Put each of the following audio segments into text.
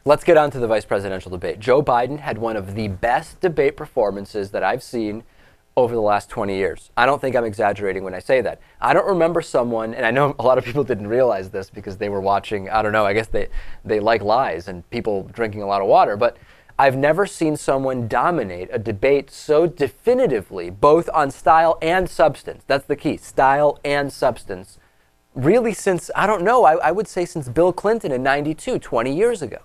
Let's get on to the vice presidential debate. Joe Biden had one of the best debate performances that I've seen over the last 20 years. I don't think I'm exaggerating when I say that. I don't remember someone, and I know a lot of people didn't realize this because they were watching, I don't know, I guess they like lies and people drinking a lot of water, but I've never seen someone dominate a debate so definitively, both on style and substance. That's the key, style and substance. Really since, I don't know, I would say since Bill Clinton in '92, 20 years ago.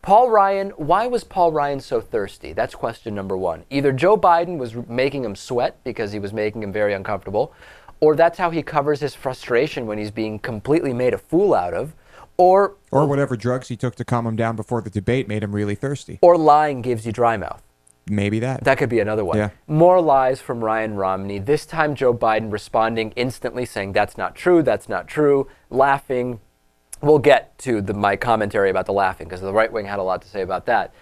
Paul Ryan, why was Paul Ryan so thirsty? That's question number one. Either Joe Biden was making him sweat because he was making him very uncomfortable, or that's how he covers his frustration when he's being completely made a fool out of, or whatever drugs he took to calm him down before the debate made him really thirsty. Or lying gives you dry mouth. Maybe that. That could be another one. Yeah. More lies from Ryan Romney. This time Joe Biden responding instantly saying, that's not true, laughing. We'll get to my commentary about the laughing because the right wing had a lot to say about that.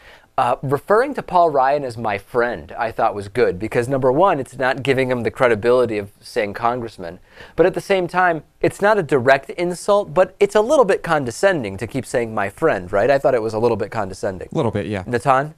Referring to Paul Ryan as my friend, I thought was good because number one, it's not giving him the credibility of saying congressman, but at the same time, it's not a direct insult, but it's a little bit condescending to keep saying my friend, right? I thought it was a little bit condescending. A little bit, yeah. Natan?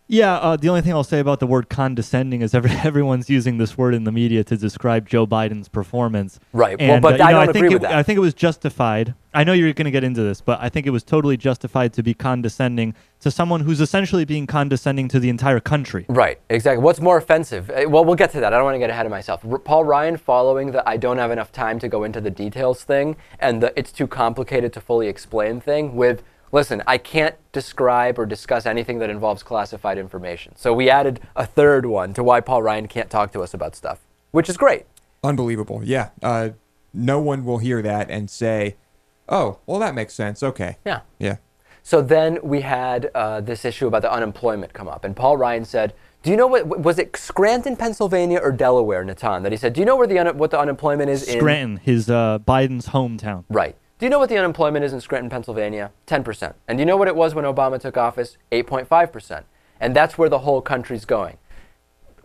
Yeah, the only thing I'll say about the word condescending is everyone's using this word in the media to describe Joe Biden's performance. Right, and, well, but I don't agree with that. I think it was justified. I know you're going to get into this, but I think it was totally justified to be condescending to someone who's essentially being condescending to the entire country. Right, exactly. What's more offensive? Well, we'll get to that. I don't want to get ahead of myself. Paul Ryan following the I don't have enough time to go into the details thing and the it's too complicated to fully explain thing with, listen, I can't describe or discuss anything that involves classified information. So we added a third one to why Paul Ryan can't talk to us about stuff, which is great. Unbelievable, yeah. No one will hear that and say, oh, well, that makes sense. Okay. Yeah. Yeah. So then we had this issue about the unemployment come up. And Paul Ryan said, do you know was it Scranton, Pennsylvania or Delaware, Natan, that he said, do you know where what the unemployment is in? Scranton, his Biden's hometown. Right. Do you know what the unemployment is in Scranton, Pennsylvania? 10%. And do you know what it was when Obama took office? 8.5%. And that's where the whole country's going.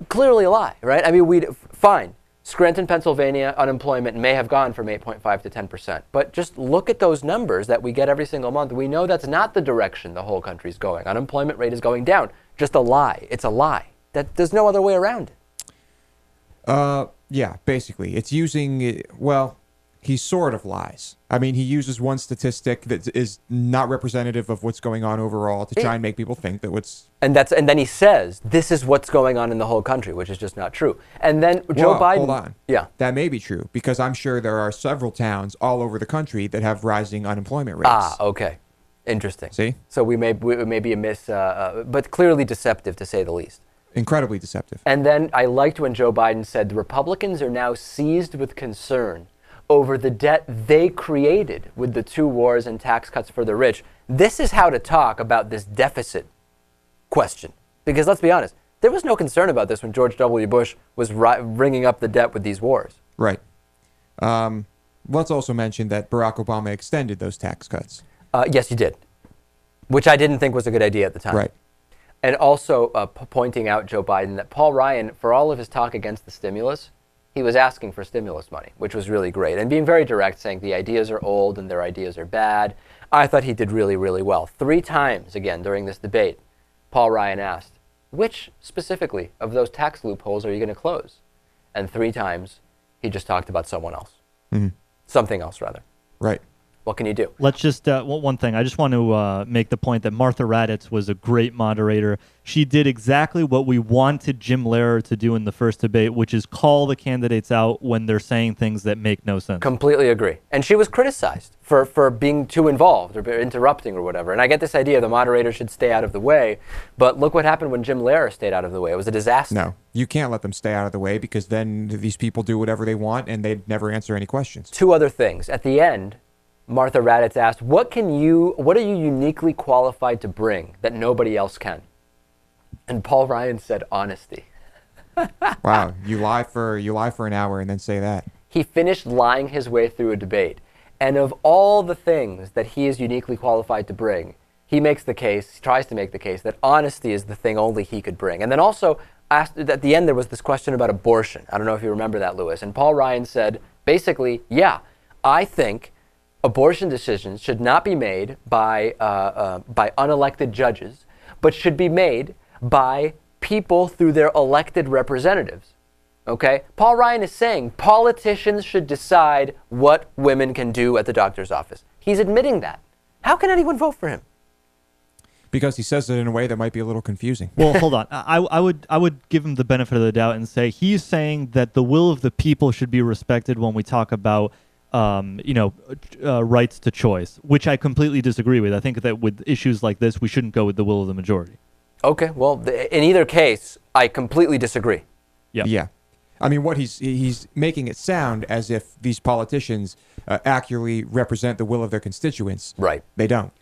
Clearly a lie, right? I mean, fine. Scranton, Pennsylvania, unemployment may have gone from 8.5 to 10%. But just look at those numbers that we get every single month. We know that's not the direction the whole country's going. Unemployment rate is going down. Just a lie. It's a lie. There's no other way around it. Yeah, basically. It's using, well, he sort of lies. I mean, he uses one statistic that is not representative of what's going on overall to try and make people think that what's... And then he says, this is what's going on in the whole country, which is just not true. And then Joe Biden... Hold on. Yeah. That may be true, because I'm sure there are several towns all over the country that have rising unemployment rates. Ah, okay. Interesting. See? So we may be but clearly deceptive, to say the least. Incredibly deceptive. And then I liked when Joe Biden said, the Republicans are now seized with concern over the debt they created with the 2 wars and tax cuts for the rich. This is how to talk about this deficit question. Because let's be honest, there was no concern about this when George W. Bush was ringing up the debt with these wars. Right. Let's also mention that Barack Obama extended those tax cuts. Yes, he did, which I didn't think was a good idea at the time. Right. And also pointing out, Joe Biden, that Paul Ryan, for all of his talk against the stimulus, he was asking for stimulus money, which was really great, and being very direct, saying the ideas are old and their ideas are bad. I thought he did really, really well. 3 times, again, during this debate, Paul Ryan asked, which specifically of those tax loopholes are you going to close? And 3 times, he just talked about someone else. Mm-hmm. Something else, rather. Right. What can you do? Let's just, one thing. I just want to make the point that Martha Raddatz was a great moderator. She did exactly what we wanted Jim Lehrer to do in the first debate, which is call the candidates out when they're saying things that make no sense. Completely agree. And she was criticized for being too involved or interrupting or whatever. And I get this idea the moderator should stay out of the way, but look what happened when Jim Lehrer stayed out of the way. It was a disaster. No, you can't let them stay out of the way because then these people do whatever they want and they'd never answer any questions. 2 other things. At the end, Martha Raddatz asked, what are you uniquely qualified to bring that nobody else can? And Paul Ryan said, honesty. Wow, you lie for an hour and then say that. He finished lying his way through a debate. And of all the things that he is uniquely qualified to bring, he tries to make the case that honesty is the thing only he could bring. And then also, at the end, there was this question about abortion. I don't know if you remember that, Lewis. And Paul Ryan said, basically, yeah, I think abortion decisions should not be made by unelected judges, but should be made by people through their elected representatives. Okay? Paul Ryan is saying politicians should decide what women can do at the doctor's office. He's admitting that. How can anyone vote for him? Because he says it in a way that might be a little confusing. Well, hold on. I would give him the benefit of the doubt and say he's saying that the will of the people should be respected when we talk about rights to choice, which I completely disagree with. I think that with issues like this, we shouldn't go with the will of the majority. Okay, well, in either case, I completely disagree. Yep. Yeah. I mean, what he's making it sound as if these politicians accurately represent the will of their constituents. Right. They don't.